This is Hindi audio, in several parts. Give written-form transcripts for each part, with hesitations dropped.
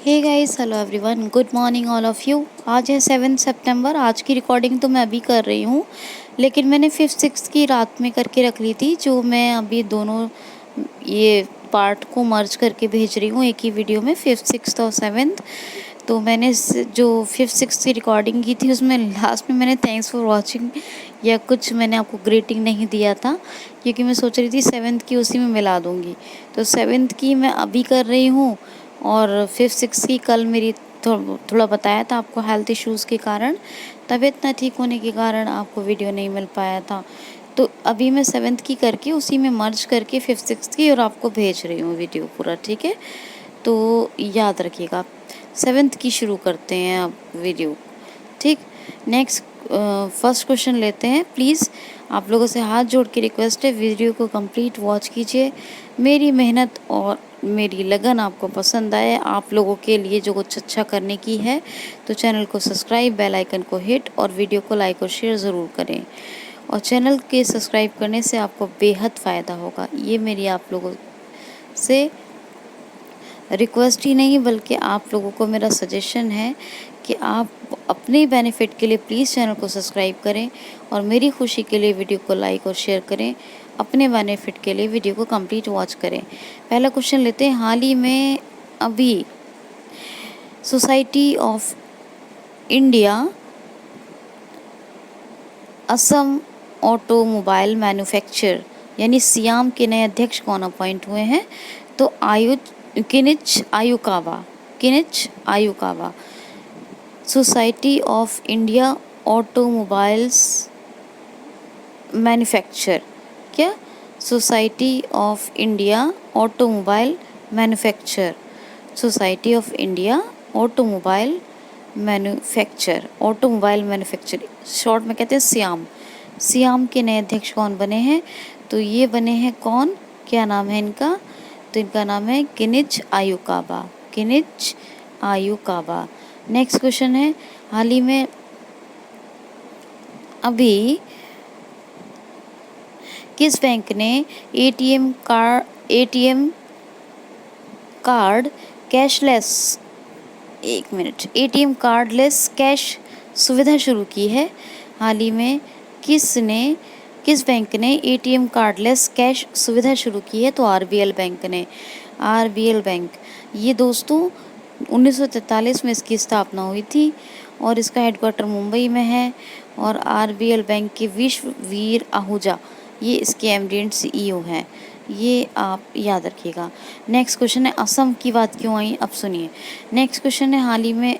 Hey guys, hello everyone, good morning all of you. आज है 7 सितंबर। आज की रिकॉर्डिंग तो मैं अभी कर रही हूँ, लेकिन मैंने 5th 6th की रात में करके रख ली थी, जो मैं अभी दोनों ये पार्ट को मर्ज करके भेज रही हूँ एक ही वीडियो में, 5th 6th और 7th। तो मैंने जो 5th 6th की रिकॉर्डिंग की थी उसमें लास्ट में मैंने थैंक्स फॉर वॉचिंग या कुछ मैंने आपको ग्रीटिंग नहीं दिया था, क्योंकि मैं सोच रही थी 7th की उसी में मिला दूँगी। तो 7th की मैं अभी कर रही हूँ और 5th 6th की कल मेरी थोड़ा बताया था आपको, हेल्थ इश्यूज़ के कारण, तबीयत ना ठीक होने के कारण आपको वीडियो नहीं मिल पाया था। तो अभी मैं 7th की करके उसी में मर्ज करके 5th 6th की और आपको भेज रही हूँ वीडियो पूरा, ठीक है। तो याद रखिएगा, 7th की शुरू करते हैं अब वीडियो, ठीक। नेक्स्ट फर्स्ट क्वेश्चन लेते हैं। प्लीज़ आप लोगों से हाथ जोड़ के रिक्वेस्ट है, वीडियो को कंप्लीट वॉच कीजिए। मेरी मेहनत और मेरी लगन आपको पसंद आए, आप लोगों के लिए जो कुछ अच्छा करने की है, तो चैनल को सब्सक्राइब, बेल आइकन को हिट और वीडियो को लाइक और शेयर ज़रूर करें। और चैनल के सब्सक्राइब करने से आपको बेहद फ़ायदा होगा। ये मेरी आप लोगों से रिक्वेस्ट ही नहीं, बल्कि आप लोगों को मेरा सजेशन है कि आप अपने बेनिफिट के लिए प्लीज़ चैनल को सब्सक्राइब करें और मेरी खुशी के लिए वीडियो को लाइक और शेयर करें। अपने बेनिफिट के लिए वीडियो को कंप्लीट वॉच करें। पहला क्वेश्चन लेते हैं। हाल ही में अभी society of India Assam automobile manufacture यानी सियाम के नए अध्यक्ष कौन अपॉइंट हुए हैं? तो Kenichi Ayukawa. Kenichi Ayukawa. Society of India automobiles manufacture, क्या? Society of India automobile manufacture. Society of India automobile manufacture short में कहते हैं सियाम। सियाम के नए अध्यक्ष कौन बने हैं? तो ये बने हैं कौन, क्या नाम है इनका? तो इनका नाम है किनिच Ayukawa. Kenichi Ayukawa. Next question है। हाल ही में अभी किस बैंक ने ATM card cashless ATM cardless cash सुविधा शुरू की है? हाल ही में किस बैंक ने एटीएम कार्डलेस कैश सुविधा शुरू की है? तो आरबीएल बैंक ने। आरबीएल बैंक, ये दोस्तों 1943 में इसकी स्थापना हुई थी और इसका हेडक्वार्टर मुंबई में है। और आरबीएल बैंक के विश्ववीर आहूजा ये इसके एमडी एंड सीईओ हैं। ये आप याद रखिएगा। नेक्स्ट क्वेश्चन है, असम की बात क्यों आई, अब सुनिए। नेक्स्ट क्वेश्चन है, हाल ही में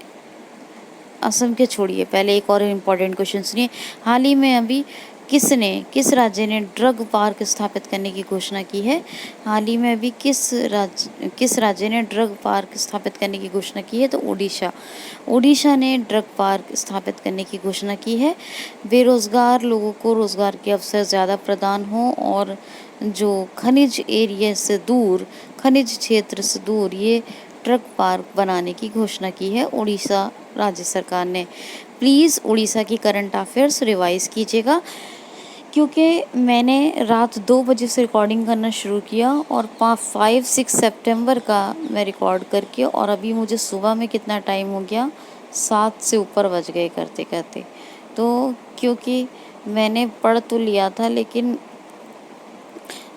असम के छोड़िए, पहले एक और इम्पोर्टेंट क्वेश्चन सुनिए। हाल ही में अभी किस राज्य ने ड्रग पार्क स्थापित करने की घोषणा की है? हाल ही में अभी किस राज्य ने ड्रग पार्क स्थापित करने की घोषणा की है? तो ओडिशा। ओडिशा ने ड्रग पार्क स्थापित करने की घोषणा की है। बेरोजगार लोगों को रोजगार के अवसर ज़्यादा प्रदान हो और जो खनिज एरिया से दूर, खनिज क्षेत्र से दूर ये ड्रग पार्क बनाने की घोषणा की है उड़ीसा राज्य सरकार ने। प्लीज़ उड़ीसा की करंट अफेयर्स रिवाइज कीजिएगा, क्योंकि मैंने रात 2 बजे से रिकॉर्डिंग करना शुरू किया और 5-6 सितंबर का मैं रिकॉर्ड करके, और अभी मुझे सुबह में कितना टाइम हो गया, 7 से ऊपर बज गए करते करते। तो क्योंकि मैंने पढ़ तो लिया था, लेकिन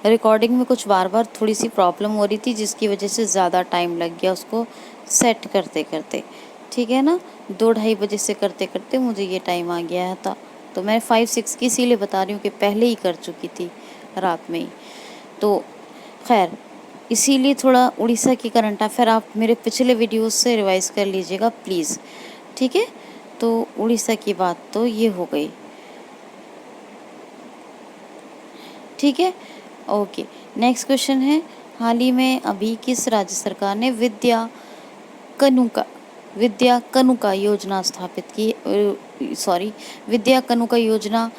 रिकॉर्डिंग में कुछ बार बार थोड़ी सी प्रॉब्लम हो रही थी, जिसकी वजह से ज़्यादा टाइम लग गया उसको सेट करते करते, ठीक है ना। 2-2:30 बजे से करते करते मुझे ये टाइम आ गया था। तो मैं 5-6 की इसीलिए बता रही हूँ कि पहले ही कर चुकी थी रात में ही। तो खैर, इसीलिए थोड़ा उड़ीसा की करंट अफेयर आप मेरे पिछले वीडियोस से रिवाइज कर लीजिएगा प्लीज़, ठीक है। तो उड़ीसा की बात तो ये हो गई, ठीक है, ओके। नेक्स्ट क्वेश्चन है, हाल ही में अभी किस राज्य सरकार ने विद्या कनुका योजना स्थापित की, विद्या कनुका योजना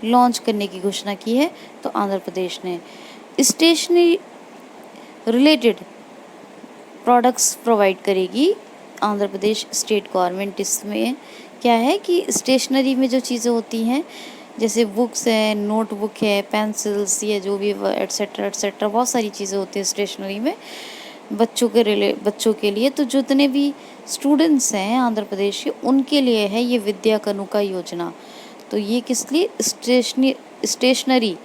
लॉन्च करने की घोषणा की है? तो आंध्र प्रदेश ने। स्टेशनरी रिलेटेड प्रोडक्ट्स प्रोवाइड करेगी आंध्र प्रदेश स्टेट गवर्नमेंट। इसमें क्या है कि स्टेशनरी में जो चीज़ें होती हैं, जैसे बुक्स है, नोटबुक है, पेंसिल्स, ये जो भी एट्सेट्रा एट्सेट्रा बहुत सारी चीज़ें होती हैं स्टेशनरी में, बच्चों के लिए, तो जितने भी स्टूडेंट्स हैं आंध्र प्रदेश के, उनके लिए है ये विद्या कानुका योजना। तो ये किस लिए? Stationery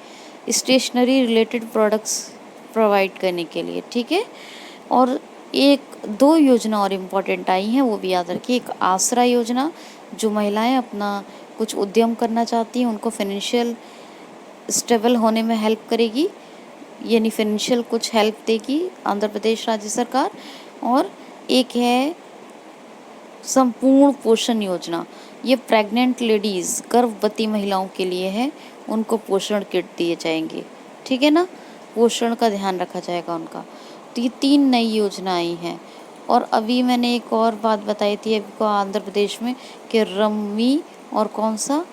stationery related products provide करने के लिए, ठीक है। और एक दो योजना और इम्पोर्टेंट आई हैं, वो भी याद रखिए। एक आसरा योजना, जो महिलाएं अपना कुछ उद्यम करना चाहती हैं, उनको फाइनेंशियल स्टेबल होने में हेल्प करेगी, यानी फाइनेंशियल कुछ हेल्प देगी आंध्र प्रदेश राज्य सरकार। और एक है संपूर्ण पोषण योजना, ये प्रेग्नेंट लेडीज़, गर्भवती महिलाओं के लिए है, उनको पोषण किट दिए जाएंगे, ठीक है ना, पोषण का ध्यान रखा जाएगा उनका। तो ये 3 नई योजना आई हैं। और अभी मैंने एक और बात बताई थी अभी को आंध्र प्रदेश में, कि रम्मी और कौन सा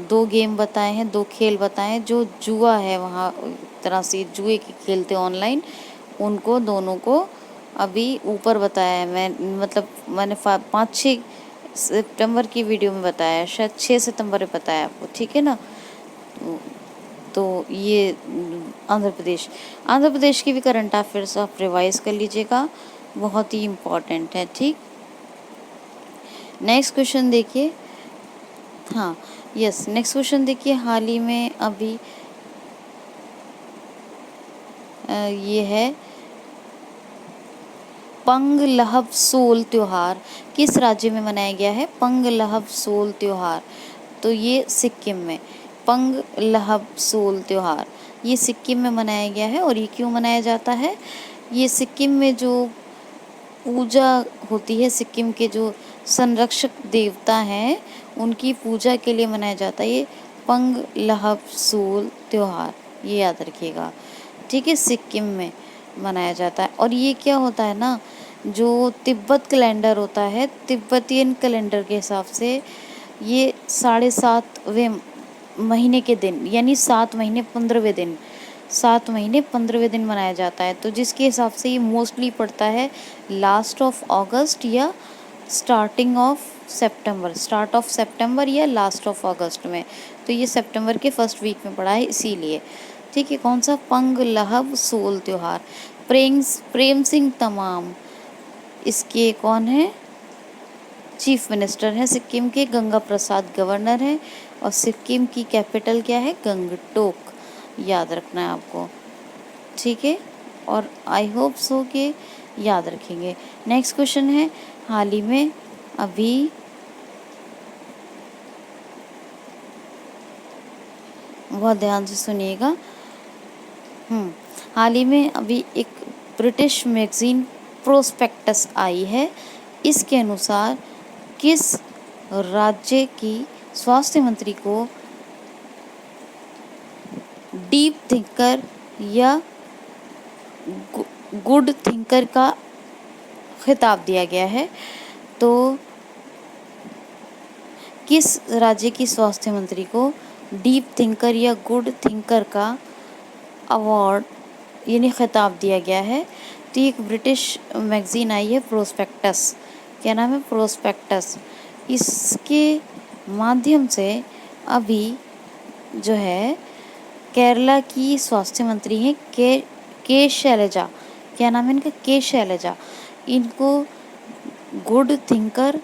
2 गेम बताए हैं, 2 खेल बताए हैं, जो जुआ है वहाँ, एक तरह से जुए के खेलते ऑनलाइन, उनको दोनों को अभी ऊपर बताया है। मतलब मैंने 5-6 सितंबर की वीडियो में बताया है, शायद 6 सितंबर में बताया आपको, ठीक है ना। तो ये आंध्र प्रदेश की भी करंट अफेयर्स आप रिवाइज कर लीजिएगा, बहुत ही इम्पोर्टेंट है, ठीक। नेक्स्ट क्वेश्चन देखिए। हाँ, यस, नेक्स्ट क्वेश्चन देखिए। हाल ही में अभी ये है पंग लहब सोल त्योहार किस राज्य में मनाया गया है? पंग लहब सोल त्योहार, तो ये सिक्किम में। पंग लहब सोल त्योहार ये सिक्किम में मनाया गया है। और ये क्यों मनाया जाता है? ये सिक्किम में जो पूजा होती है, सिक्किम के जो संरक्षक देवता हैं, उनकी पूजा के लिए मनाया जाता है ये पंग लहब सोल त्योहार, ये याद रखिएगा, ठीक है। सिक्किम में मनाया जाता है। और ये क्या होता है ना, जो तिब्बत कैलेंडर होता है, तिब्बतियन कैलेंडर के हिसाब से ये 7.5वें महीने के दिन, यानी 7 महीने 15वें दिन, 7 महीने 15वें दिन मनाया जाता है। तो जिसके हिसाब से ये मोस्टली पड़ता है लास्ट ऑफ अगस्त या स्टार्ट ऑफ सितंबर या लास्ट ऑफ अगस्त में। तो ये सितंबर के फर्स्ट वीक में पड़ा है इसीलिए, ठीक है। कौन सा? पंग लहब सोल त्योहार। प्रेम सिंह तमाम इसके कौन है? चीफ मिनिस्टर हैं सिक्किम के। गंगा प्रसाद गवर्नर हैं। और सिक्किम की कैपिटल क्या है? गंगटोक, याद रखना है आपको, ठीक है। और आई होप सो कि याद रखेंगे। नेक्स्ट क्वेश्चन है, हाल ही में अभी बहुत ध्यान से सुनिएगा। हाल ही में अभी एक ब्रिटिश मैगजीन प्रोस्पेक्टस आई है। इसके अनुसार किस राज्य की स्वास्थ्य मंत्री को डीप थिंकर या गुड थिंकर का खिताब दिया गया है? तो किस राज्य की स्वास्थ्य मंत्री को डीप थिंकर या गुड थिंकर का अवार्ड यानी खिताब दिया गया है? तो एक ब्रिटिश मैगजीन आई है प्रोस्पेक्टस, क्या नाम है? प्रोस्पेक्टस। इसके माध्यम से अभी जो है केरला की स्वास्थ्य मंत्री हैं के शैलजा, क्या नाम है इनका? के शैलजा। इनको गुड थिंकर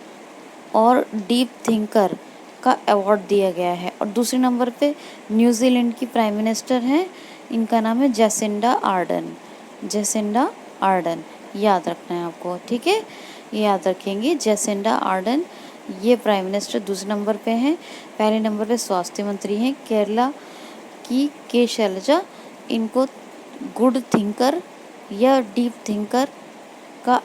और डीप थिंकर का अवार्ड दिया गया है। और दूसरे नंबर पे न्यूजीलैंड की प्राइम मिनिस्टर हैं, इनका नाम है जेसिंडा आर्डन। जेसिंडा आर्डन याद रखना है आपको, ठीक है, ये याद रखेंगे। जेसिंडा आर्डन ये प्राइम मिनिस्टर दूसरे नंबर पे हैं। पहले नंबर पे स्वास्थ्य मंत्री हैं केरला की के शैलजा। इनको गुड थिंकर या डीप थिंकर का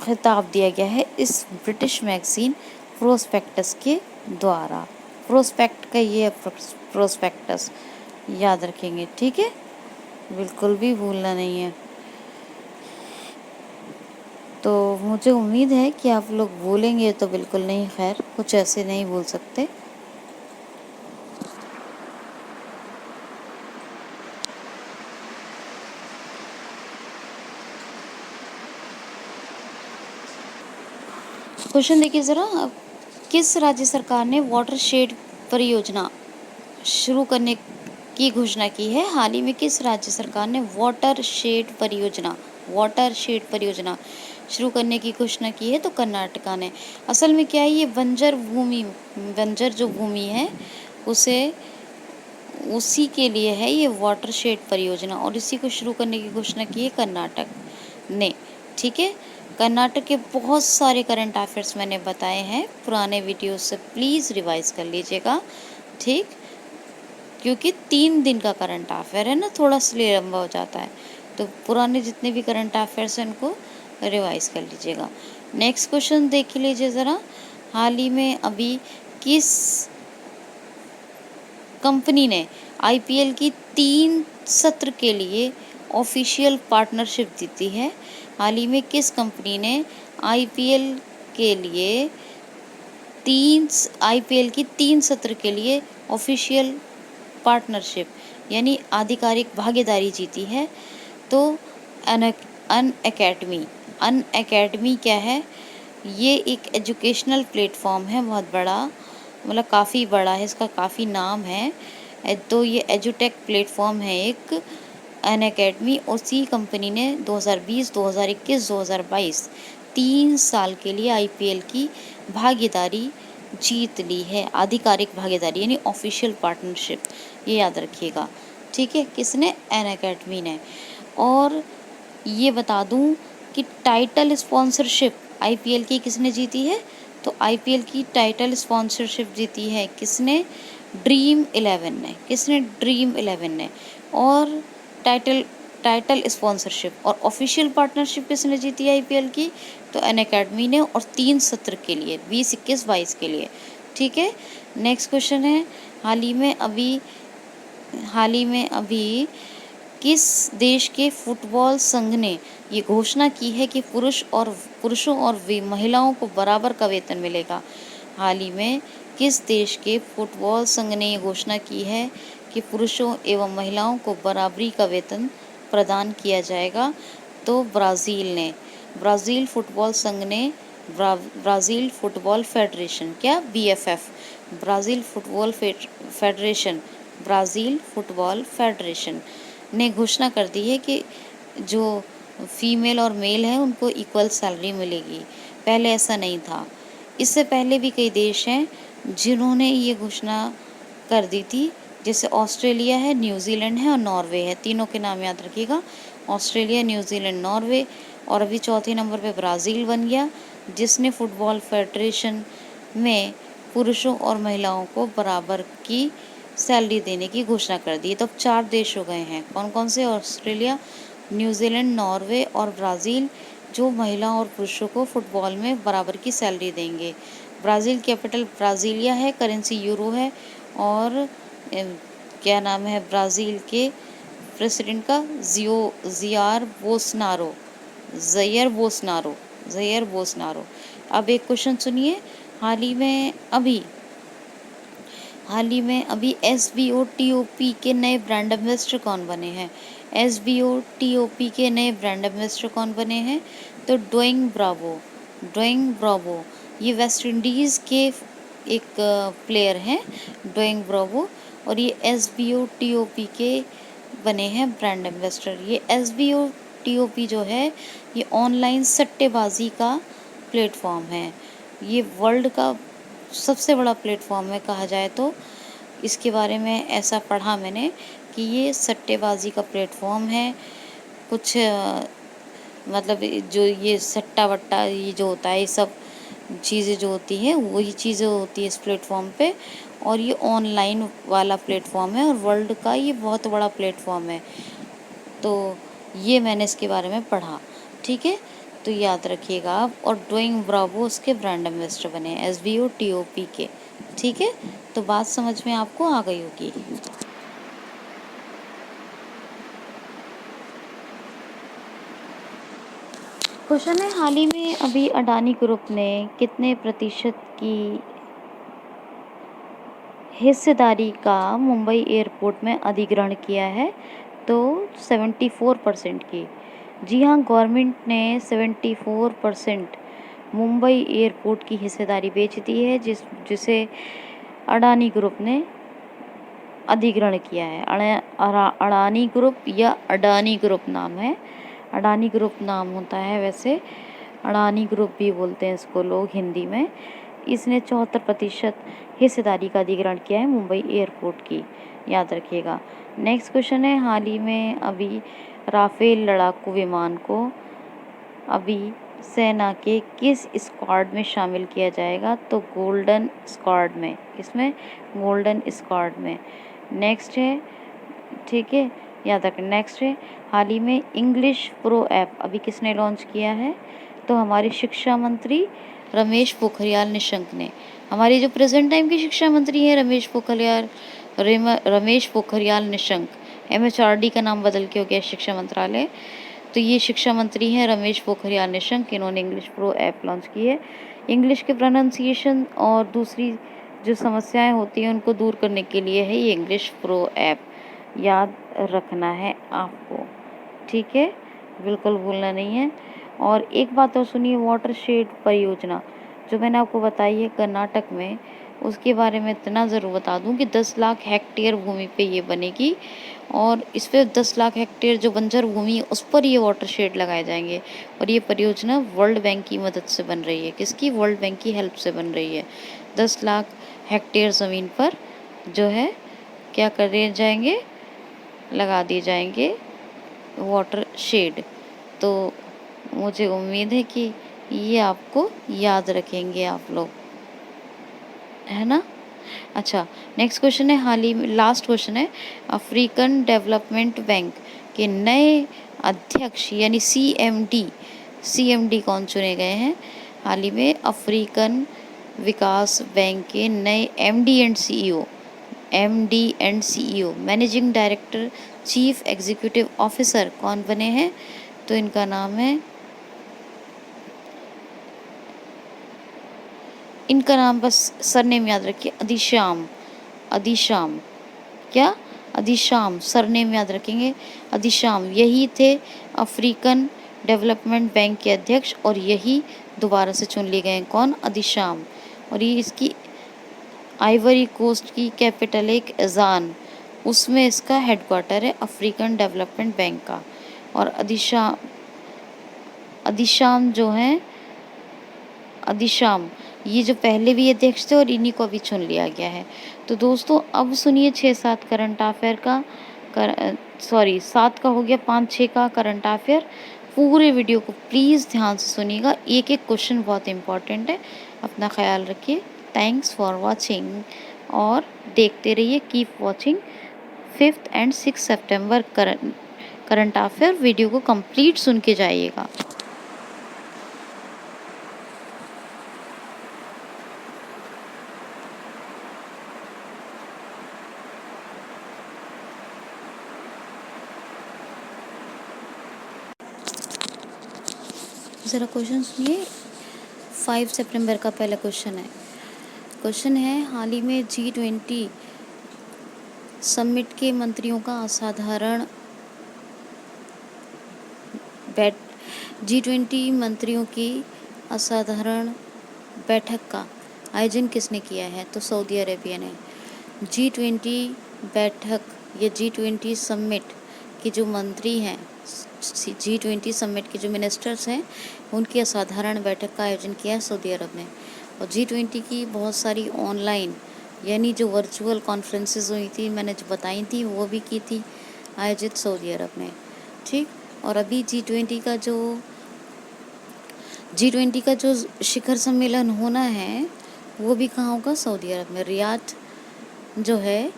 खिताब दिया गया है इस ब्रिटिश मैगजीन प्रोस्पेक्टस के द्वारा। प्रोस्पेक्ट का ये है प्रोस्पेक्टस, याद रखेंगे, ठीक है, बिल्कुल भी भूलना नहीं है। तो मुझे उम्मीद है कि आप लोग भूलेंगे तो बिल्कुल नहीं, खैर कुछ ऐसे नहीं भूल सकते। क्वेश्चन देखिए ज़रा, किस राज्य सरकार ने वाटरशेड परियोजना शुरू करने की घोषणा की है? हाल ही में किस राज्य सरकार ने वाटरशेड परियोजना वाटर शेड परियोजना शुरू करने की घोषणा की है? तो कर्नाटका ने। असल में क्या है, ये बंजर जो भूमि है उसी के लिए है ये वाटर शेड परियोजना, और इसी को शुरू करने की घोषणा की है कर्नाटक ने। ठीक है, कर्नाटक के बहुत सारे करंट अफेयर्स मैंने बताए हैं पुराने वीडियो से, प्लीज़ रिवाइज कर लीजिएगा। ठीक, क्योंकि 3 दिन का करंट अफेयर है ना, थोड़ा इसलिए लंबा हो जाता है, तो पुराने जितने भी करंट अफेयर्स हैं उनको रिवाइज कर लीजिएगा। नेक्स्ट क्वेश्चन देख लीजिए ज़रा। हाल ही में अभी किस कंपनी ने आईपीएल की 3 सत्र के लिए ऑफिशियल पार्टनरशिप जीती है? हाल ही में किस कंपनी ने आईपीएल की 3 सत्र के लिए ऑफिशियल पार्टनरशिप यानी आधिकारिक भागीदारी जीती है? तो अनअकैडमी क्या है? ये एक एजुकेशनल प्लेटफॉर्म है, बहुत बड़ा, मतलब काफ़ी बड़ा है, इसका काफ़ी नाम है। तो ये एजुटेक प्लेटफॉर्म है एक अनअकैडमी, उसी कंपनी ने 2020, 2021, 2022 3 साल के लिए आईपीएल की भागीदारी जीत ली है, आधिकारिक भागीदारी यानी ऑफिशियल पार्टनरशिप, ये याद रखिएगा। ठीक है, किसने? अनअकैडमी ने। और ये बता दूं कि टाइटल स्पॉन्सरशिप आईपीएल की किसने जीती है? तो आईपीएल की टाइटल स्पॉन्सरशिप जीती है किसने? ड्रीम 11 ने। किसने? ड्रीम 11 ने। और टाइटल स्पॉन्सरशिप और ऑफिशियल पार्टनरशिप किसने जीती है आईपीएल की? तो अनअकैडमी ने, और 3 सत्र के लिए, 20, 21, 22 के लिए। ठीक है, नेक्स्ट क्वेश्चन है, हाल ही में अभी किस देश के फुटबॉल संघ ने ये घोषणा की है कि पुरुषों और महिलाओं को बराबर का वेतन मिलेगा? हाल ही में किस देश के फुटबॉल संघ ने ये घोषणा की है कि पुरुषों एवं महिलाओं को बराबरी का वेतन प्रदान किया जाएगा? तो ब्राज़ील ने। ब्राज़ील फुटबॉल संघ ने, ब्राज़ील फुटबॉल फेडरेशन, क्या? बीएफएफ, ब्राज़ील फुटबॉल फेडरेशन ने घोषणा कर दी है कि जो फीमेल और मेल हैं उनको इक्वल सैलरी मिलेगी। पहले ऐसा नहीं था। इससे पहले भी कई देश हैं जिन्होंने ये घोषणा कर दी थी, जैसे ऑस्ट्रेलिया है, न्यूजीलैंड है और नॉर्वे है। तीनों के नाम याद रखिएगा, ऑस्ट्रेलिया, न्यूजीलैंड, नॉर्वे। और अभी चौथे नंबर पे ब्राज़ील बन गया, जिसने फुटबॉल फेडरेशन में पुरुषों और महिलाओं को बराबर की सैलरी देने की घोषणा कर दी। तो अब 4 देश हो गए हैं। कौन कौन से? ऑस्ट्रेलिया, न्यूजीलैंड, नॉर्वे और ब्राज़ील, जो महिला और पुरुषों को फुटबॉल में बराबर की सैलरी देंगे। ब्राज़ील कैपिटल ब्राज़ीलिया है, करेंसी यूरो है, और क्या नाम है ब्राज़ील के प्रेसिडेंट का? ज़ायर बोल्सोनारो। अब एक क्वेश्चन सुनिए, हाल ही में अभी SBO-TOP के नए ब्रांड एम्बेसडर कौन बने हैं? SBO-TOP के नए ब्रांड एम्बेसडर कौन बने हैं? तो ड्वेन ब्रावो, ये वेस्ट इंडीज़ के एक प्लेयर हैं, ड्वेन ब्रावो, और ये SBO-TOP के बने हैं ब्रांड एम्बेसडर। ये SBO-TOP जो है ये ऑनलाइन सट्टेबाजी का प्लेटफॉर्म है। ये वर्ल्ड का सबसे बड़ा प्लेटफॉर्म है कहा जाए तो। इसके बारे में ऐसा पढ़ा मैंने कि ये सट्टेबाजी का प्लेटफॉर्म है। कुछ मतलब जो ये सट्टा वट्टा ये जो होता है, ये सब चीज़ें जो होती हैं वही चीज़ें होती है इस प्लेटफॉर्म पे, और ये ऑनलाइन वाला प्लेटफॉर्म है और वर्ल्ड का ये बहुत बड़ा प्लेटफॉर्म है। तो ये मैंने इसके बारे में पढ़ा। ठीक है, तो याद रखिएगा आप। और ड्वेन ब्रावो उसके ब्रांड एम्बेसडर बने हैं SBO-TOP के। ठीक है, तो बात समझ में आपको आ गई होगी। क्वेश्चन है, हाल ही में अभी अडानी ग्रुप ने कितने प्रतिशत की हिस्सेदारी का मुंबई एयरपोर्ट में अधिग्रहण किया है? तो 74% की। जी हाँ, गवर्नमेंट ने 74% मुंबई एयरपोर्ट की हिस्सेदारी बेच दी है, जिसे अडानी ग्रुप ने अधिग्रहण किया है। अडानी ग्रुप या अडानी ग्रुप नाम है, अडानी ग्रुप नाम होता है, वैसे अडानी ग्रुप भी बोलते हैं इसको लोग हिंदी में। इसने 74% हिस्सेदारी का अधिग्रहण किया है मुंबई एयरपोर्ट की, याद रखिएगा। नेक्स्ट क्वेश्चन है, हाल ही में अभी राफेल लड़ाकू विमान को अभी सेना के किस स्क्वाड में शामिल किया जाएगा? तो गोल्डन स्क्वाड में। किसमें? गोल्डन स्क्वाड में। नेक्स्ट है, ठीक है, याद रखें। नेक्स्ट है, हाल ही में इंग्लिश प्रो ऐप अभी किसने लॉन्च किया है? तो हमारे शिक्षा मंत्री रमेश पोखरियाल निशंक ने। हमारी जो प्रेजेंट टाइम की शिक्षा मंत्री हैं रमेश पोखरियाल निशंक, MHRD का नाम बदल के हो गया शिक्षा मंत्रालय। तो ये शिक्षा मंत्री हैं रमेश पोखरियाल निशंक, इन्होंने इंग्लिश प्रो ऐप लॉन्च की है। इंग्लिश के प्रोनाउंसिएशन और दूसरी जो समस्याएं होती हैं उनको दूर करने के लिए है ये इंग्लिश प्रो ऐप, याद रखना है आपको, ठीक है, बिल्कुल भूलना नहीं है। और एक बात और सुनिए, वाटरशेड परियोजना जो मैंने आपको बताई है कर्नाटक में, उसके बारे में इतना ज़रूर बता दूं कि 10 लाख हेक्टेयर भूमि पे ये बनेगी और इस पे 10 लाख हेक्टेयर जो बंजर भूमि है उस पर ये वाटरशेड लगाए जाएंगे। और ये परियोजना वर्ल्ड बैंक की मदद से बन रही है। किसकी? वर्ल्ड बैंक की हेल्प से बन रही है। 10 लाख हेक्टेयर ज़मीन पर जो है क्या कर दिए जाएंगे? लगा दिए जाएंगे वाटर शेड। तो मुझे उम्मीद है कि ये आपको याद रखेंगे आप लोग, है ना। अच्छा, नेक्स्ट क्वेश्चन है, हाल ही में लास्ट क्वेश्चन है, अफ्रीकन डेवलपमेंट बैंक के नए अध्यक्ष यानी CMD कौन चुने गए हैं? हाल ही में अफ्रीकन विकास बैंक के नए MD and CEO managing director chief executive officer कौन बने हैं? तो इनका नाम है, इनका नाम बस सरनेम याद रखिए, अधिश्याम क्या? अधिश्याम, सरनेम याद रखेंगे, अधिश्याम। यही थे अफ्रीकन डेवलपमेंट बैंक के अध्यक्ष और यही दोबारा से चुन लिए गए हैं। कौन? अधिश्याम। और ये इसकी आइवरी कोस्ट की कैपिटल एक एजान, उसमें इसका हेडक्वार्टर है अफ्रीकन डेवलपमेंट बैंक का। और अधिश्याम जो हैं, अधिश्याम ये जो पहले भी अध्यक्ष थे और इन्हीं को अभी चुन लिया गया है। तो दोस्तों अब सुनिए 6-7 करंट अफेयर का, 7 का हो गया, 5-6 का करंट अफेयर। पूरे वीडियो को प्लीज़ ध्यान से सुनिएगा, एक एक क्वेश्चन बहुत इंपॉर्टेंट है। अपना ख्याल रखिए। थैंक्स फॉर वॉचिंग और देखते रहिए, keep watching 5th and 6th September current affair. Video को कंप्लीट सुन के जाइएगा। ज़रा क्वेश्चन सुनिए। 5 सितंबर का पहला क्वेश्चन है, हाल ही में G20 समिट के मंत्रियों का असाधारण G20 मंत्रियों की असाधारण बैठक का आयोजन किसने किया है? तो सऊदी अरेबिया ने। G20 बैठक या G20 समिट के जो मंत्री हैं, G20 समिट के जो मिनिस्टर्स हैं, उनकी असाधारण बैठक का आयोजन किया है सऊदी अरब ने। और G20 की बहुत सारी ऑनलाइन यानी जो वर्चुअल कॉन्फ्रेंसेस हुई थी, मैंने जो बताई थी, वो भी की थी आयोजित सऊदी अरब में, ठीक। और अभी G20 का जो शिखर सम्मेलन होना है वो भी कहाँ होगा? सऊदी अरब में। रियाद जो है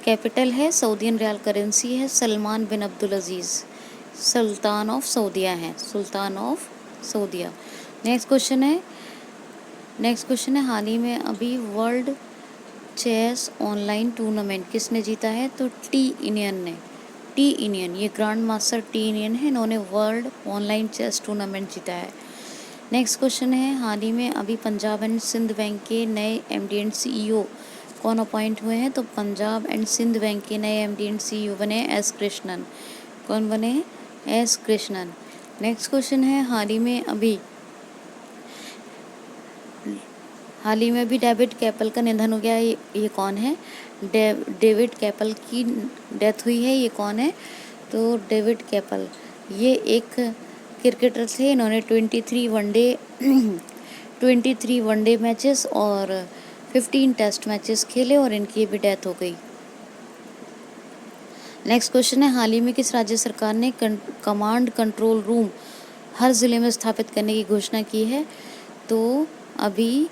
कैपिटल है, सऊदीन रियाल करेंसी है। सलमान बिन अब्दुल अजीज़ सुल्तान ऑफ सऊदिया हैं, सुल्तान ऑफ सऊदिया। नेक्स्ट क्वेश्चन है, हाल ही में अभी वर्ल्ड चेस ऑनलाइन टूर्नामेंट किसने जीता है? तो टी इनियन, ये ग्रैंड मास्टर टी इनियन है, इन्होंने वर्ल्ड ऑनलाइन चेस टूर्नामेंट जीता है। नेक्स्ट क्वेश्चन है, हाल ही में अभी पंजाब एंड सिंध बैंक के नए MD एंड CEO कौन अपॉइंट हुए हैं? तो पंजाब एंड सिंध बैंक के नए MD एंड CEO बने एस कृष्णन। कौन बने? एस कृष्णन। नेक्स्ट क्वेश्चन है, हाल ही में अभी डेविड कैपल का निधन हो गया है, ये कौन है? डेविड कैपल की डेथ हुई है, ये कौन है? तो डेविड कैपल, ये एक क्रिकेटर थे। इन्होंने 23 वनडे मैचेस और 15 टेस्ट मैचेस खेले और इनकी भी डेथ हो गई। नेक्स्ट क्वेश्चन है, हाल ही में किस राज्य सरकार ने कमांड कंट्रोल रूम हर ज़िले में स्थापित करने की घोषणा की है? तो अभी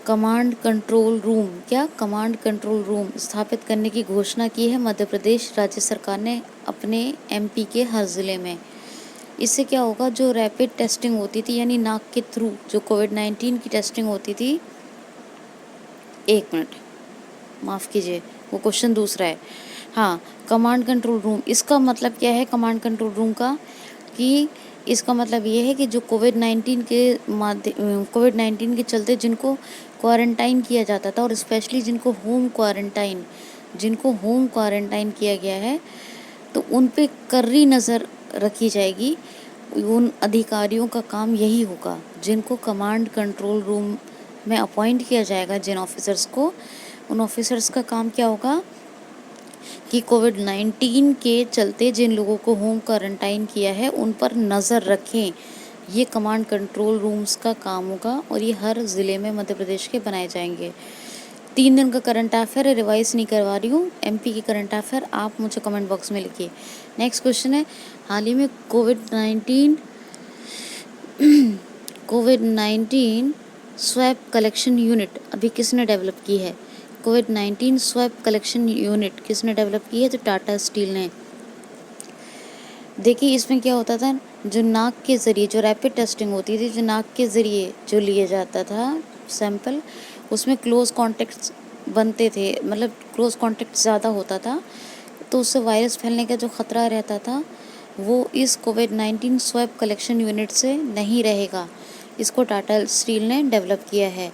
कमांड कंट्रोल रूम स्थापित करने की घोषणा की है मध्य प्रदेश राज्य सरकार ने अपने एमपी के हर ज़िले में। इससे क्या होगा, जो रैपिड टेस्टिंग होती थी यानी नाक के थ्रू जो कोविड-19 की टेस्टिंग होती थी, एक मिनट माफ़ कीजिए, वो क्वेश्चन दूसरा है। हाँ, कमांड कंट्रोल रूम, इसका मतलब क्या है कमांड कंट्रोल रूम का, कि इसका मतलब ये है कि जो कोविड-19 के चलते जिनको क्वारंटाइन किया जाता था और स्पेशली जिनको होम क्वारंटाइन किया गया है, तो उन पे कड़ी नज़र रखी जाएगी। उन अधिकारियों का काम यही होगा जिनको कमांड कंट्रोल रूम में अपॉइंट किया जाएगा, जिन ऑफिसर्स को, उन ऑफिसर्स का काम क्या होगा कि कोविड-19 के चलते जिन लोगों को होम क्वारंटाइन किया है उन पर नज़र रखें। ये कमांड कंट्रोल रूम्स का काम होगा और ये हर ज़िले में मध्य प्रदेश के बनाए जाएंगे। 3 दिन का करंट अफेयर है, रिवाइज नहीं करवा रही हूँ। एमपी की करंट अफेयर आप मुझे कमेंट बॉक्स में लिखिए। नेक्स्ट क्वेश्चन है, हाल ही में कोविड-19 स्वैप कलेक्शन यूनिट अभी किसने डेवलप की है? कोविड-19 स्वैप कलेक्शन यूनिट किसने डेवलप की है? तो टाटा स्टील ने। देखिए इसमें क्या होता था, जो नाक के ज़रिए जो रैपिड टेस्टिंग होती थी, जो नाक के ज़रिए जो लिया जाता था सैंपल, उसमें क्लोज कॉन्टेक्ट्स बनते थे, मतलब क्लोज कॉन्टेक्ट ज़्यादा होता था, तो उससे वायरस फैलने का जो ख़तरा रहता था वो इस कोविड-19 स्वैप कलेक्शन यूनिट से नहीं रहेगा। इसको टाटा स्टील ने डेवलप किया है,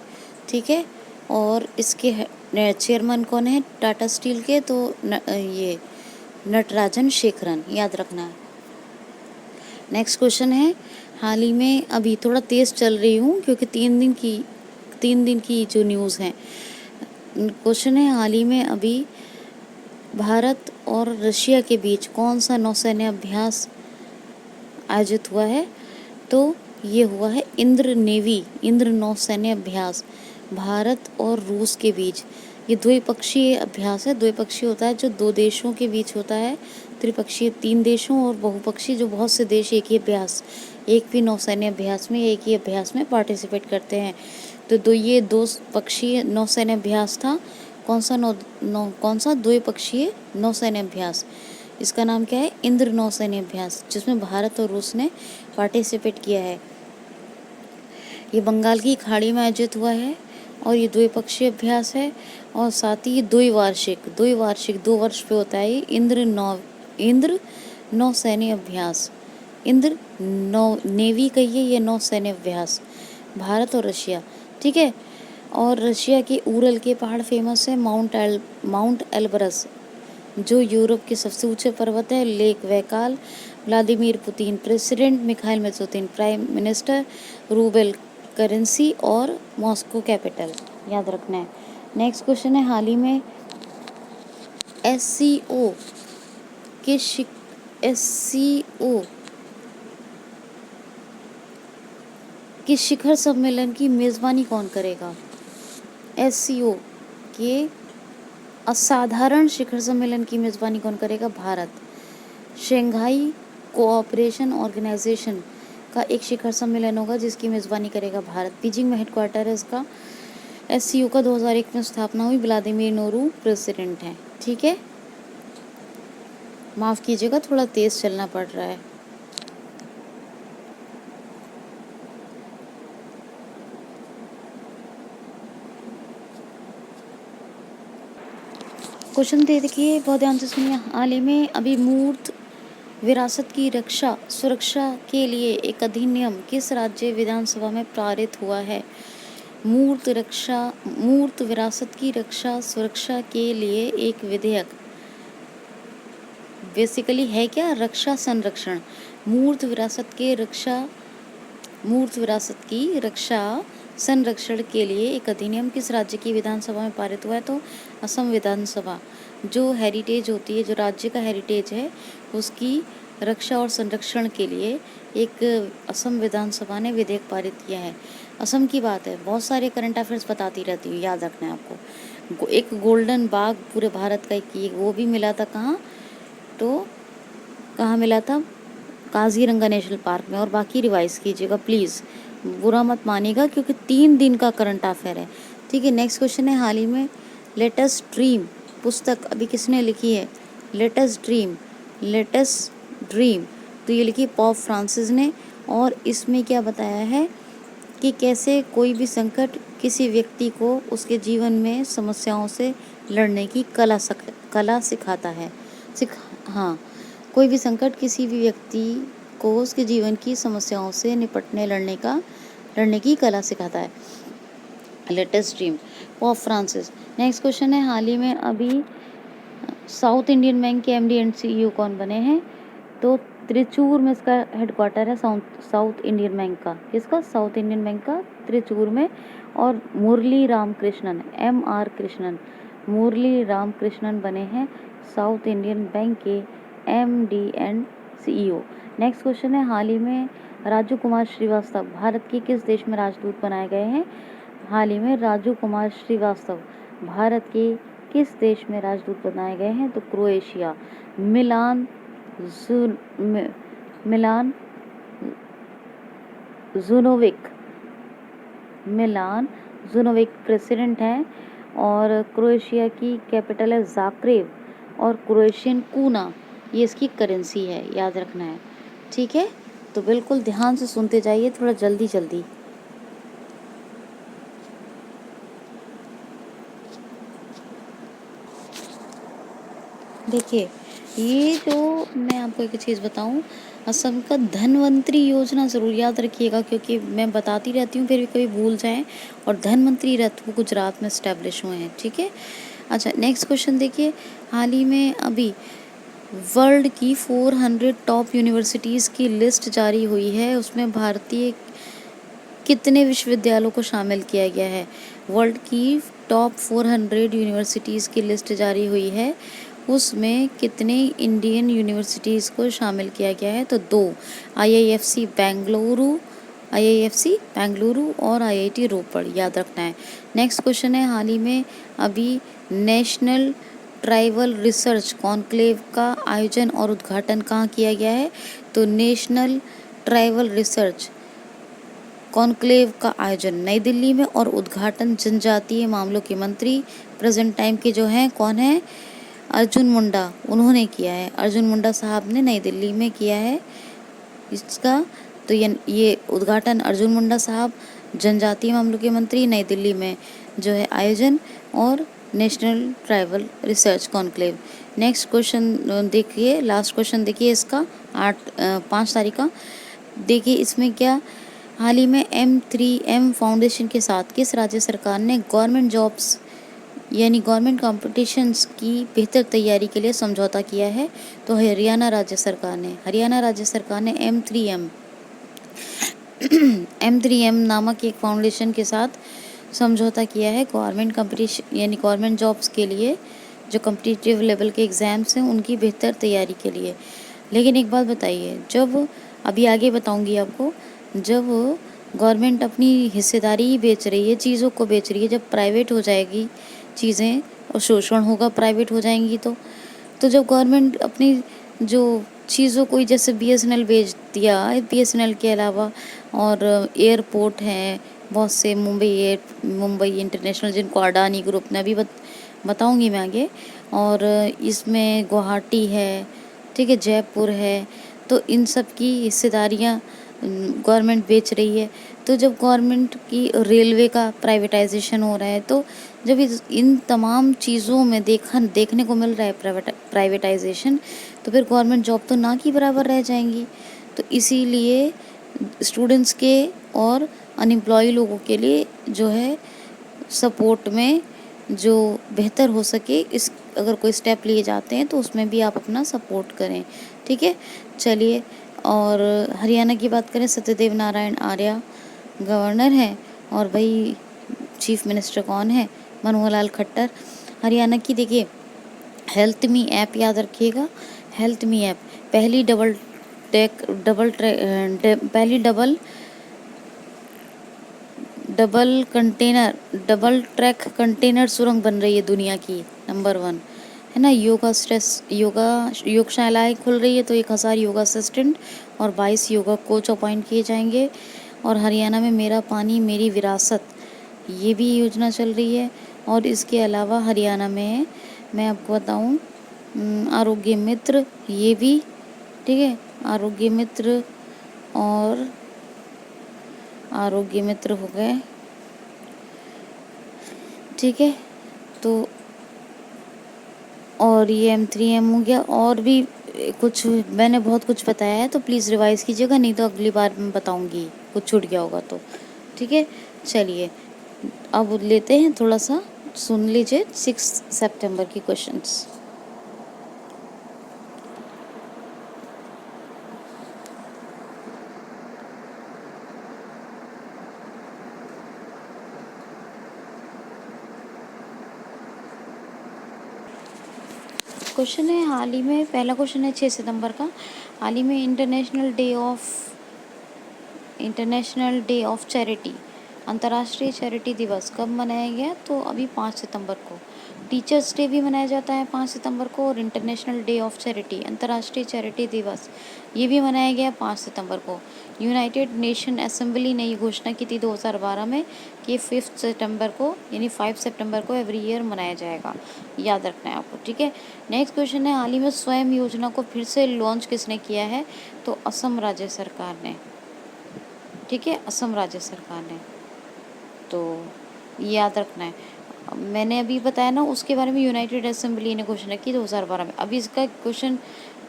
ठीक है। और इसके चेयरमैन कौन है टाटा स्टील के? तो ये नटराजन शेखरन, याद रखना है। नेक्स्ट क्वेश्चन है, हाल ही में अभी थोड़ा तेज़ चल रही हूँ क्योंकि 3 दिन की जो न्यूज़ हैं। क्वेश्चन है, हाल ही में अभी भारत और रशिया के बीच कौन सा नौसैन्य अभ्यास आयोजित हुआ है? तो ये हुआ है इंद्र नौसैन्य अभ्यास भारत और रूस के बीच। ये द्विपक्षीय अभ्यास है। द्विपक्षीय होता है जो 2 देशों के बीच होता है, त्रिपक्षीय 3 देशों, और बहुपक्षीय जो बहुत से देश एक भी नौसैन्य अभ्यास में एक ही अभ्यास में पार्टिसिपेट करते हैं। तो ये 2 पक्षीय नौसैन्य अभ्यास था। कौन सा द्विपक्षीय नौसैन्य अभ्यास, इसका नाम क्या है? इंद्र नौसैन्य अभ्यास, जिसमें भारत और रूस ने पार्टिसिपेट किया है। ये बंगाल की खाड़ी में आयोजित हुआ है और ये द्विपक्षीय अभ्यास है, और साथ ही द्विवार्षिक 2 वर्ष पे होता है ये इंद्र नौसैन्य अभ्यास। इंद्र नेवी कहिए, ये नौसैन्य अभ्यास भारत और रशिया, ठीक है। और रशिया के उरल के पहाड़ फेमस है, माउंट एल्बरस, जो यूरोप के सबसे ऊंचे पर्वत है, lake Baikal, Vladimir Putin president, Mikhail Mishustin prime minister, rouble currency और मॉस्को कैपिटल, याद रखना है। नेक्स्ट क्वेश्चन है, हाल ही में एससीओ के शिखर सम्मेलन की मेज़बानी कौन करेगा? एससीओ के असाधारण शिखर सम्मेलन की मेज़बानी कौन करेगा? भारत। शंघाई कोऑपरेशन ऑर्गेनाइजेशन का एक शिखर सम्मेलन होगा जिसकी मेज़बानी करेगा भारत। बीजिंग में हेडक्वार्टर है इसका। एससीओ का 2001 में स्थापना हुई, व्लादिमीर नोरू प्रेसिडेंट हैं, ठीक है। माफ़ कीजिएगा, थोड़ा तेज़ चलना पड़ रहा है। क्वेश्चन दे देखिए, बहुत ध्यान से सुनिए। हाल ही में अभी मूर्त विरासत की सुरक्षा के लिए एक अधिनियम किस राज्य विधानसभा में पारित हुआ है? मूर्त विरासत की सुरक्षा के लिए एक विधेयक बेसिकली है क्या? रक्षा संरक्षण। मूर्त विरासत की रक्षा संरक्षण के लिए एक अधिनियम किस राज्य की विधानसभा में पारित हुआ है? तो असम विधानसभा। जो हेरिटेज होती है, जो राज्य का हेरिटेज है, उसकी रक्षा और संरक्षण के लिए एक असम विधानसभा ने विधेयक पारित किया है। असम की बात है, बहुत सारे करंट अफेयर्स बताती रहती हूँ, याद रखना है आपको। एक गोल्डन बाग पूरे भारत का एक वो भी मिला था, तो कहाँ मिला था? काजीरंगा नेशनल पार्क में। और बाकी रिवाइज कीजिएगा प्लीज़, बुरा मत मानिएगा, क्योंकि 3 दिन का करंट अफेयर है। ठीक है, नेक्स्ट क्वेश्चन है, हाल ही में लेटेस्ट ड्रीम पुस्तक अभी किसने लिखी है? लेटेस्ट ड्रीम तो ये लिखी पॉप फ्रांसिस ने। और इसमें क्या बताया है कि कैसे कोई भी संकट किसी व्यक्ति को उसके जीवन में समस्याओं से लड़ने की कला सिखाता है। हाँ, कोई भी संकट किसी भी व्यक्ति को उसके जीवन की समस्याओं से लड़ने की कला सिखाता है। Latest dream, pop Francis. Next question है, हाल ही में अभी साउथ इंडियन बैंक के एमडी एंड सीईओ कौन बने हैं? तो त्रिचूर में इसका हेडक्वार्टर है, साउथ इंडियन बैंक का। किसका? साउथ इंडियन बैंक का, त्रिचूर में। और मुरली रामकृष्णन, मुरली रामकृष्णन बने हैं साउथ इंडियन बैंक के MD and CEO. Next question है, हाल ही में राजू कुमार श्रीवास्तव भारत के किस देश में राजदूत बनाए गए हैं? हाल ही में राजू कुमार श्रीवास्तव भारत के किस देश में राजदूत बनाए गए हैं? तो क्रोएशिया। मिलान जुनोविक प्रेसिडेंट हैं। और क्रोएशिया की कैपिटल है जाग्रेब। और क्रोएशियन कूना ये इसकी करेंसी है, याद रखना है। ठीक है, तो बिल्कुल ध्यान से सुनते जाइए, थोड़ा जल्दी जल्दी। देखिए, ये जो मैं आपको एक चीज़ बताऊं, असम का धनवंतरी योजना ज़रूर याद रखिएगा, क्योंकि मैं बताती रहती हूँ, फिर भी कभी भूल जाएं। और धनवंतरी रथ वो गुजरात में इस्टेब्लिश हुए हैं। ठीक है, अच्छा नेक्स्ट क्वेश्चन देखिए, हाल ही में अभी वर्ल्ड की 400 टॉप यूनिवर्सिटीज़ की लिस्ट जारी हुई है। उसमें भारतीय कितने विश्वविद्यालयों को शामिल किया गया है? वर्ल्ड की टॉप 400 यूनिवर्सिटीज़ की लिस्ट जारी हुई है, उसमें कितने इंडियन यूनिवर्सिटीज़ को शामिल किया गया है? तो 2, आईआईएफसी बेंगलुरु और आईआईटी रोपड़, याद रखना है। नेक्स्ट क्वेश्चन है, हाल ही में अभी नेशनल ट्राइबल रिसर्च कॉन्क्लेव का आयोजन और उद्घाटन कहाँ किया गया है? तो नेशनल ट्राइबल रिसर्च कॉन्क्लेव का आयोजन नई दिल्ली में, और उद्घाटन जनजातीय मामलों के मंत्री प्रेजेंट टाइम के जो हैं, कौन है? अर्जुन मुंडा, उन्होंने किया है। अर्जुन मुंडा साहब ने नई दिल्ली में किया है इसका। तो ये उद्घाटन अर्जुन मुंडा साहब, जनजातीय मामलों के मंत्री, नई दिल्ली में जो है आयोजन, और national tribal research conclave. Next question देखिए, लास्ट क्वेश्चन देखिए इसका, 5 तारीख का। देखिए इसमें क्या, हाल ही में M3M फाउंडेशन के साथ किस राज्य सरकार ने गवर्नमेंट जॉब्स यानी गवर्नमेंट कॉम्पिटिशन्स की बेहतर तैयारी के लिए समझौता किया है? तो हरियाणा राज्य सरकार ने M3M नामक एक फाउंडेशन के साथ समझौता किया है गवर्नमेंट कॉम्पिटिशन यानी गवर्नमेंट जॉब्स के लिए, जो कॉम्पिटिटिव लेवल के एग्ज़ाम्स हैं उनकी बेहतर तैयारी के लिए। लेकिन एक बात बताइए, जब अभी आगे बताऊंगी आपको, जब गवर्नमेंट अपनी हिस्सेदारी ही बेच रही है, चीज़ों को बेच रही है, जब प्राइवेट हो जाएगी चीज़ें और शोषण होगा, प्राइवेट हो जाएंगी, तो जब गवर्नमेंट अपनी जो चीज़ों को, जैसे BSNL बेच दिया, BSNL के अलावा और एयरपोर्ट हैं बहुत से, मुंबई इंटरनेशनल, जिनको अडानी ग्रुप ने, अभी बताऊंगी मैं आगे, और इसमें गुवाहाटी है, ठीक है, जयपुर है, तो इन सब की हिस्सेदारियां गवर्नमेंट बेच रही है। तो जब गवर्नमेंट की रेलवे का प्राइवेटाइजेशन हो रहा है, तो जब इन तमाम चीज़ों में देखने को मिल रहा है प्राइवेटाइजेशन, तो फिर गवर्नमेंट जॉब तो ना की बराबर रह जाएंगी। तो इसीलिए स्टूडेंट्स के और अनएम्प्लॉय लोगों के लिए जो है सपोर्ट में जो बेहतर हो सके, इस अगर कोई स्टेप लिए जाते हैं तो उसमें भी आप अपना सपोर्ट करें। ठीक है, चलिए। और हरियाणा की बात करें, सत्यदेव नारायण आर्य गवर्नर हैं, और भाई चीफ मिनिस्टर कौन है? मनोहर लाल खट्टर। हरियाणा की देखिए, हेल्थ मी ऐप याद रखिएगा, हेल्थ मी ऐप पहली double track double track container सुरंग बन रही है दुनिया की नंबर 1, है ना। योगशालाएँ खुल रही है, तो 1000 योगा असिस्टेंट और 22 योगा कोच अपॉइंट किए जाएंगे। और हरियाणा में मेरा पानी मेरी विरासत, ये भी योजना चल रही है। और इसके अलावा हरियाणा में मैं आपको बताऊं, आरोग्य मित्र, ये भी ठीक है, आरोग्य मित्र और आरोग्य मित्र हो गए, ठीक है। तो और ये M3M हो गया, और भी कुछ मैंने बहुत कुछ बताया है, तो प्लीज़ रिवाइज़ कीजिएगा, नहीं तो अगली बार मैं बताऊंगी, कुछ छूट गया होगा तो, ठीक है। चलिए अब लेते हैं, थोड़ा सा सुन लीजिए 6 सितंबर की क्वेश्चंस। क्वेश्चन है, हाल ही में, पहला क्वेश्चन है 6 सितंबर का, हाल ही में इंटरनेशनल डे ऑफ चैरिटी, अंतर्राष्ट्रीय चैरिटी दिवस कब मनाया गया? तो अभी 5 सितंबर को। टीचर्स डे भी मनाया जाता है 5 सितंबर को, और इंटरनेशनल डे ऑफ चैरिटी, अंतर्राष्ट्रीय चैरिटी दिवस, ये भी मनाया गया 5 सितंबर को। यूनाइटेड नेशन असेंबली ने ये घोषणा की थी 2012 में कि 5 सितंबर को, यानी 5 सितंबर को एवरी ईयर मनाया जाएगा, याद रखना है आपको, ठीक है। नेक्स्ट क्वेश्चन है, हाल ही में स्वयं योजना को फिर से लॉन्च किसने किया है? तो असम राज्य सरकार ने, ठीक है, असम राज्य सरकार ने, तो याद रखना है। मैंने अभी बताया ना उसके बारे में, यूनाइटेड असेंबली ने घोषणा की 2012 में। अभी इसका क्वेश्चन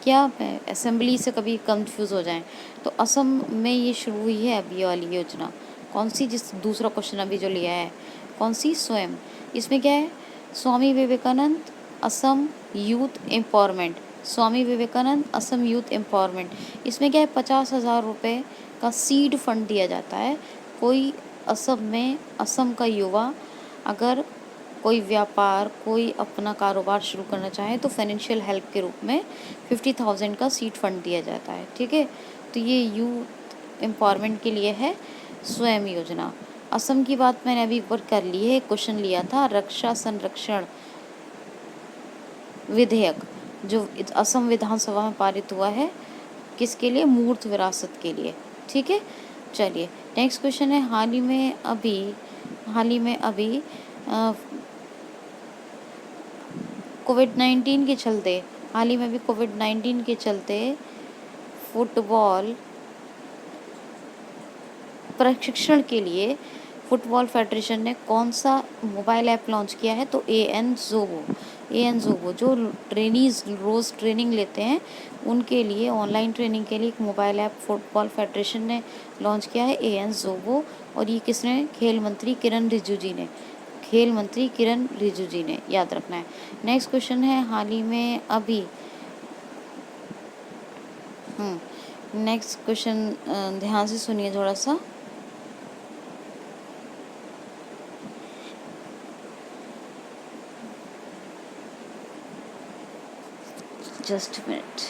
क्या है, असेंबली से कभी कंफ्यूज हो जाएं, तो असम में ये शुरू हुई है अभी वाली योजना। कौन सी? जिस दूसरा क्वेश्चन अभी जो लिया है, कौन सी? स्वयं। इसमें क्या है? Swami Vivekananda Assam youth empowerment, Swami Vivekananda Assam youth empowerment. इसमें क्या है, 50,000 रुपये का सीड फंड दिया जाता है। कोई असम का युवा अगर कोई व्यापार, कोई अपना कारोबार शुरू करना चाहे, तो फाइनेंशियल हेल्प के रूप में 50,000 का सीड फंड दिया जाता है, ठीक है। तो ये यूथ एम्पावरमेंट के लिए है स्वयं योजना। असम की बात मैंने अभी ऊपर कर ली है, क्वेश्चन लिया था, रक्षा संरक्षण विधेयक जो असम विधानसभा में पारित हुआ है, किसके लिए? मूर्त विरासत के लिए, ठीक है। चलिए नेक्स्ट क्वेश्चन है, हाल ही में अभी कोविड-19 के चलते, हाल ही में भी कोविड-19 के चलते फुटबॉल प्रशिक्षण के लिए फुटबॉल फेडरेशन ने कौन सा मोबाइल ऐप लॉन्च किया है? तो एएन ज़ोबो, जो ट्रेनीज रोज़ ट्रेनिंग लेते हैं उनके लिए, ऑनलाइन ट्रेनिंग के लिए एक मोबाइल ऐप फुटबॉल फेडरेशन ने लॉन्च किया है, एएन ज़ोबो। और ये किसने? खेल मंत्री किरण रिजिजू जी ने, याद रखना है। नेक्स्ट क्वेश्चन है, हाल ही में अभी नेक्स्ट क्वेश्चन ध्यान से सुनिए थोड़ा सा। Just minute.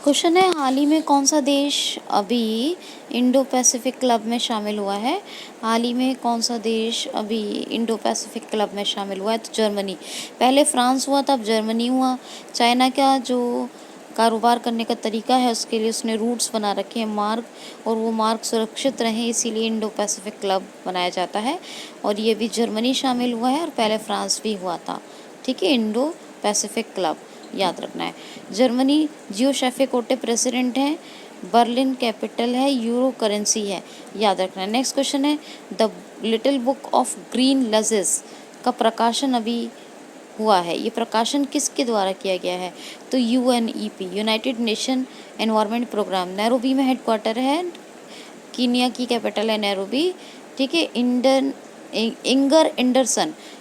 क्वेश्चन है, हाल ही में कौन सा देश अभी इंडो पैसिफिक क्लब में शामिल हुआ है? हाल ही में कौन सा देश अभी इंडो पैसिफिक क्लब में शामिल हुआ है? तो जर्मनी। पहले फ्रांस हुआ, तब जर्मनी हुआ। चाइना का जो कारोबार करने का तरीका है, उसके लिए उसने रूट्स बना रखे हैं, मार्ग, और वो मार्ग सुरक्षित रहें, इसीलिए इंडो पैसिफिक क्लब बनाया जाता है। और ये भी जर्मनी शामिल हुआ है, और पहले फ्रांस भी हुआ था, ठीक है। इंडो पैसिफिक क्लब, याद रखना है। जर्मनी जियो शेफे प्रेसिडेंट हैं, बर्लिन कैपिटल है, यूरो करेंसी है, याद रखना है। नेक्स्ट क्वेश्चन है, the little book of green लजेस का प्रकाशन अभी हुआ है, ये प्रकाशन किसके द्वारा किया गया है? तो UNEP, United Nation Environment Programme, Nairobi में हेडक्वार्टर है, कीनिया की कैपिटल है नैरोबी, ठीक है।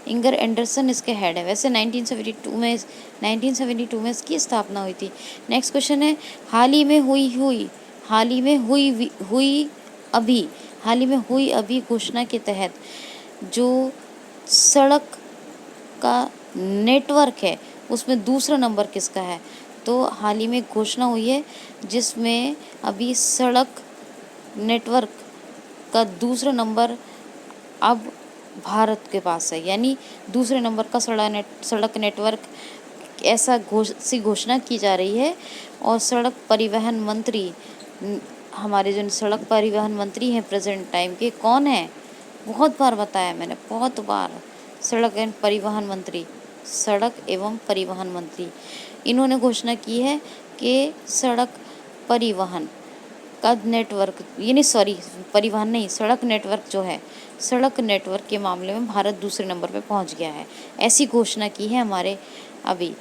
इंगर एंडरसन इसके हेड है। वैसे 1972 में इसकी स्थापना हुई थी। नेक्स्ट क्वेश्चन है, हाल ही में हुई हाल ही में हुई अभी घोषणा के तहत जो सड़क का नेटवर्क है उसमें दूसरा नंबर किसका है? तो हाल ही में घोषणा हुई है जिसमें अभी सड़क नेटवर्क का दूसरा नंबर अब भारत के पास है, यानी दूसरे नंबर का सड़क नेटवर्क ऐसी घोषणा की जा रही है। और सड़क परिवहन मंत्री हमारे जो सड़क परिवहन मंत्री हैं प्रेजेंट टाइम के, कौन है? बहुत बार बताया मैंने, बहुत बार। सड़क एवं परिवहन मंत्री इन्होंने घोषणा की है कि सड़क परिवहन का नेटवर्क, परिवहन नहीं, सड़क नेटवर्क जो है, सड़क नेटवर्क के मामले में भारत दूसरे नंबर पे पहुंच गया है। ऐसी घोषणा की है हमारे अभी।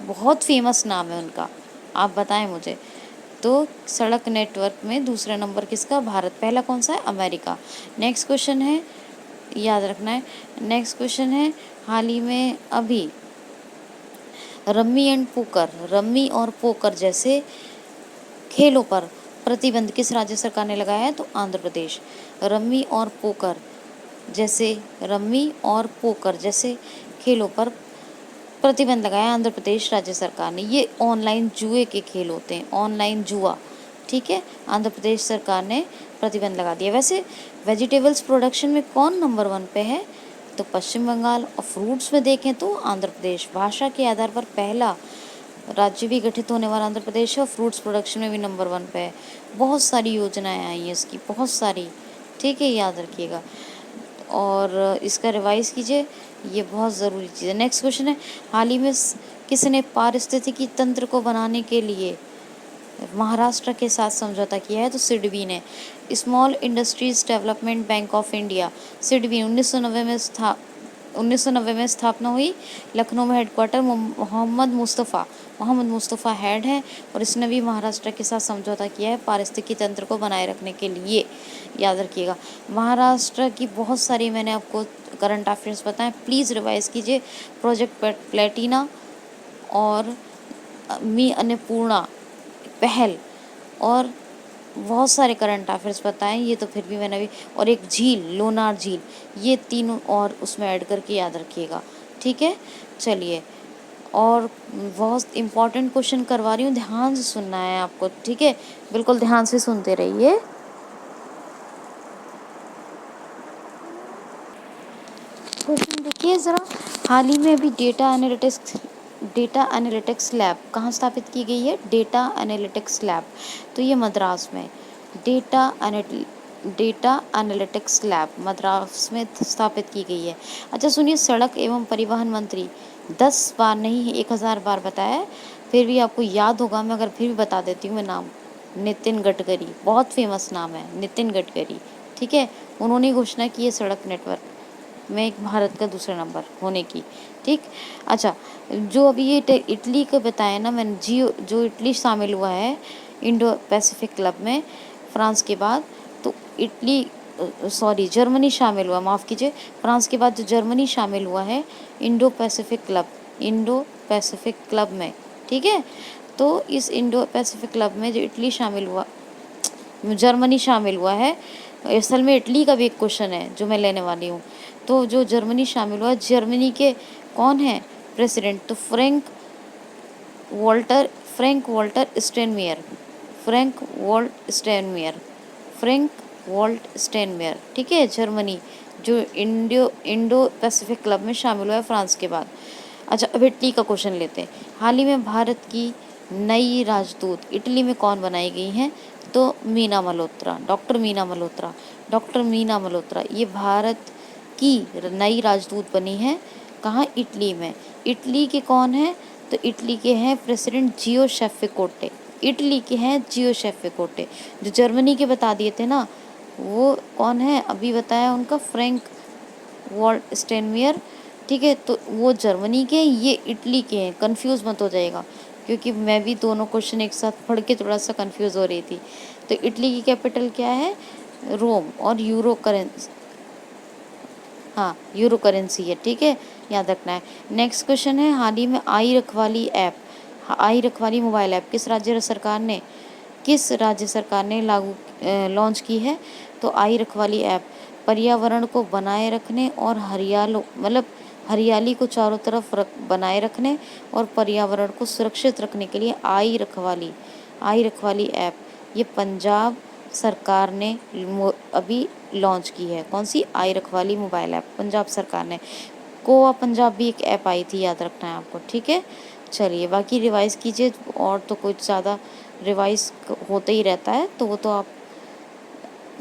बहुत फेमस नाम है उनका, आप बताएं मुझे। तो सड़क नेटवर्क में दूसरा नंबर किसका? भारत। पहला कौन सा है? अमेरिका। नेक्स्ट क्वेश्चन है, याद रखना है। नेक्स्ट क्वेश्चन है, हाल ही में अभी रम्मी और पोकर जैसे खेलों पर प्रतिबंध किस राज्य सरकार ने लगाया है? तो आंध्र प्रदेश। रम्मी और पोकर जैसे खेलों पर प्रतिबंध लगाया आंध्र प्रदेश राज्य सरकार ने। ये ऑनलाइन जुए के खेल होते हैं, ऑनलाइन जुआ, ठीक है। आंध्र प्रदेश सरकार ने प्रतिबंध लगा दिया। वैसे वेजिटेबल्स प्रोडक्शन में कौन नंबर 1 पे है? तो पश्चिम बंगाल। और फ्रूट्स में देखें तो आंध्र प्रदेश। भाषा के आधार पर पहला राज्य भी गठित होने वाला आंध्र प्रदेश है और फ्रूट्स प्रोडक्शन में भी नंबर 1 पे है। बहुत सारी योजनाएं आई हैं इसकी, बहुत सारी, ठीक है, याद रखिएगा और इसका रिवाइज कीजिए, ये बहुत ज़रूरी चीज़ है। नेक्स्ट क्वेश्चन है, हाल ही में किसने पारिस्थितिकी तंत्र को बनाने के लिए महाराष्ट्र के साथ समझौता किया है? तो सिडबी ने। Small industries development bank of India, SIDBI 1990 में स्थापना हुई। लखनऊ में हेडक्वार्टर मोहम्मद मुस्तफ़ा हेड है और इसने भी महाराष्ट्र के साथ समझौता किया है पारिस्थितिकी तंत्र को बनाए रखने के लिए, याद रखिएगा। महाराष्ट्र की बहुत सारी मैंने आपको करंट अफेयर्स बताएं, प्लीज़ रिवाइज कीजिए। प्रोजेक्ट प्लेटिना और मी अन्नपूर्णा पहल और बहुत सारे करंट अफेयर्स बताएं, ये तो फिर भी मैंने अभी, और एक झील, लोनार झील, ये तीनों और उसमें ऐड करके याद रखिएगा, ठीक है। चलिए, और बहुत इम्पॉर्टेंट क्वेश्चन करवा रही हूँ, ध्यान से सुनना है आपको, ठीक है, बिल्कुल ध्यान से सुनते रहिए। क्वेश्चन देखिए ज़रा, हाल ही में अभी डेटा एनालिटिक्स लैब कहाँ स्थापित की गई है? डेटा एनालिटिक्स लैब, तो ये मद्रास में। डेटा एनालिटिक्स लैब मद्रास में स्थापित की गई है। अच्छा सुनिए, सड़क एवं परिवहन मंत्री 10 बार नहीं 1000 बार बताया है, फिर भी आपको याद होगा, मैं अगर फिर भी बता देती हूँ मैं नाम, नितिन गडकरी, बहुत फेमस नाम है नितिन गडकरी, ठीक है। उन्होंने घोषणा की है सड़क नेटवर्क में एक भारत का दूसरा नंबर होने की, ठीक। अच्छा, जो अभी ये इटली का बताया ना मैंने, जो इटली शामिल हुआ है इंडो पैसिफिक क्लब में फ्रांस के बाद, तो जर्मनी शामिल हुआ, माफ़ कीजिए, फ्रांस के बाद जो जर्मनी शामिल हुआ है इंडो पैसिफिक क्लब में, ठीक है। तो इस इंडो पैसिफिक क्लब में जो जर्मनी शामिल हुआ है, असल में इटली का भी एक क्वेश्चन है जो मैं लेने वाली हूँ। तो जो जर्मनी शामिल हुआ, जर्मनी के कौन है प्रेसिडेंट? तो फ्रैंक वॉल्टर स्टेनमेयर, ठीक है, जर्मनी जो इंडो पैसिफिक क्लब में शामिल हुआ है फ्रांस के बाद। अच्छा, अब इटली का क्वेश्चन लेते हैं। हाल ही में भारत की नई राजदूत इटली में कौन बनाई गई हैं? तो डॉक्टर मीना मल्होत्रा ये भारत की नई राजदूत बनी है। कहाँ? इटली में। इटली के कौन है? तो इटली के हैं प्रेसिडेंट जियोसेफे कोंते। इटली के हैं जियोसेफे कोंते। जो जर्मनी के बता दिए थे ना, वो कौन है अभी बताया उनका? फ्रैंक वॉल्टर स्टेनमेयर, ठीक है। तो वो जर्मनी के, ये इटली के हैं, कंफ्यूज मत हो जाएगा, क्योंकि मैं भी दोनों क्वेश्चन एक साथ पढ़ के थोड़ा सा कंफ्यूज हो रही थी। तो इटली की कैपिटल क्या है? रोम, और यूरो करेंसी है, ठीक है, याद रखना है। नेक्स्ट क्वेश्चन है, हाल ही में आई रखवाली मोबाइल ऐप किस राज्य सरकार ने किस राज्य सरकार ने लॉन्च की है? तो आई रखवाली ऐप पर्यावरण को बनाए रखने और हरियाली को चारों तरफ बनाए रखने और पर्यावरण को सुरक्षित रखने के लिए आई रखवाली ऐप ये पंजाब सरकार ने अभी लॉन्च की है। कौन सी? आई रखवाली मोबाइल ऐप पंजाब सरकार ने। गोवा पंजाब भी एक ऐप आई थी, याद रखना है आपको, ठीक है। चलिए बाकी रिवाइज कीजिए, और तो कुछ ज़्यादा रिवाइज होते ही रहता है, तो वो तो आप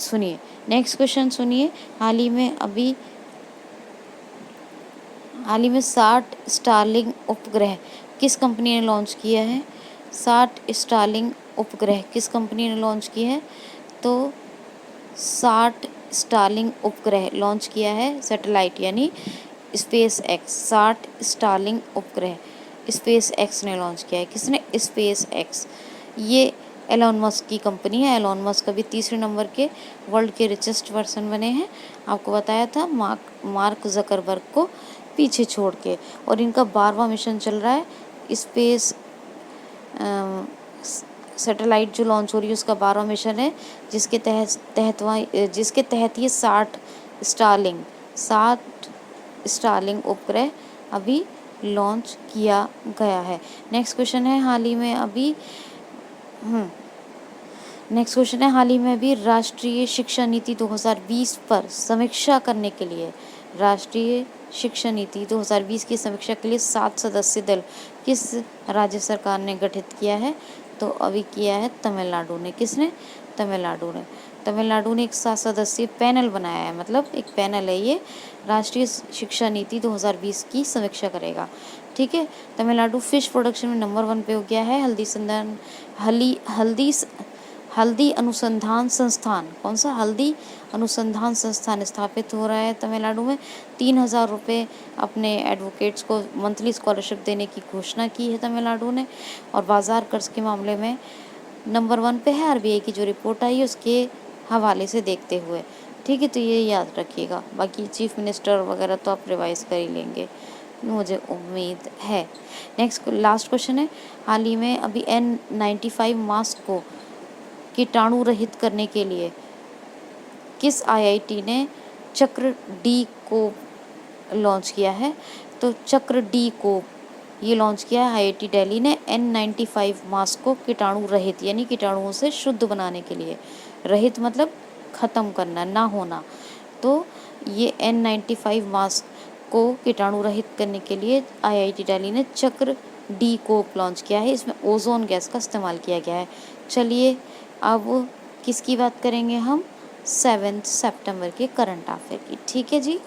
सुनिए। नेक्स्ट क्वेश्चन सुनिए। हाल ही में 60 स्टारलिंक उपग्रह किस कंपनी ने लॉन्च किया है? 60 स्टारलिंक उपग्रह किस कंपनी ने लॉन्च किया है? तो 60 स्टारलिंक उपग्रह लॉन्च किया है सैटेलाइट यानी स्पेस एक्स। 60 स्टारलिंक उपग्रह स्पेस एक्स ने लॉन्च किया है। किसने? Space x. ये एलॉन मस्क की कंपनी है। एलॉन मस्क अभी तीसरे नंबर के वर्ल्ड के रिचेस्ट पर्सन बने हैं। आपको बताया था मार्क जकरबर्ग को पीछे छोड़ के। और इनका 12वां मिशन चल रहा है। स्पेस सैटेलाइट जो लॉन्च हो रही है उसका 12वां मिशन है, जिसके तहत ये 60 स्टारलिंक उपग्रह अभी लॉन्च किया गया है। नेक्स्ट क्वेश्चन है हाल ही में अभी राष्ट्रीय शिक्षा नीति 2020 पर समीक्षा करने के लिए राष्ट्रीय शिक्षा नीति 2020 की समीक्षा के लिए 7 सदस्यीय दल किस राज्य सरकार ने गठित किया है? तो अभी किया है तमिलनाडु ने। किसने? तमिलनाडु ने एक 7 सदस्यीय पैनल बनाया है, मतलब एक पैनल है ये, राष्ट्रीय शिक्षा नीति 2020 की समीक्षा करेगा, ठीक है। तमिलनाडु फिश प्रोडक्शन में नंबर 1 पे हो गया है। हल्दी अनुसंधान संस्थान, कौन सा? हल्दी अनुसंधान संस्थान स्थापित हो रहा है तमिलनाडु में। 3,000 रुपये अपने एडवोकेट्स को मंथली स्कॉलरशिप देने की घोषणा की है तमिलनाडु ने। और बाजार कर्ज के मामले में नंबर 1 पे है। आरबीआई की जो रिपोर्ट आई उसके हवाले से देखते हुए, ठीक है। तो ये याद रखिएगा। बाकी चीफ मिनिस्टर वगैरह तो आप रिवाइज कर ही लेंगे, मुझे उम्मीद है। नेक्स्ट लास्ट क्वेश्चन है। हाल ही में अभी N95 मास्क को कीटाणु रहित करने के लिए किस आईआईटी ने चक्र डी को लॉन्च किया है? तो चक्र डी को ये लॉन्च किया है आईआईटी दिल्ली ने। N95 मास्क को कीटाणु रहित यानी कीटाणुओं से शुद्ध बनाने के लिए, रहित मतलब ख़त्म करना, ना होना। तो ये N95 मास्क को कीटाणु रहित करने के लिए आईआईटी दिल्ली ने चक्र डी को लॉन्च किया है। इसमें ओजोन गैस का इस्तेमाल किया गया है। चलिए अब किसकी बात करेंगे हम? 7 सितंबर के करंट अफेयर की, ठीक है जी।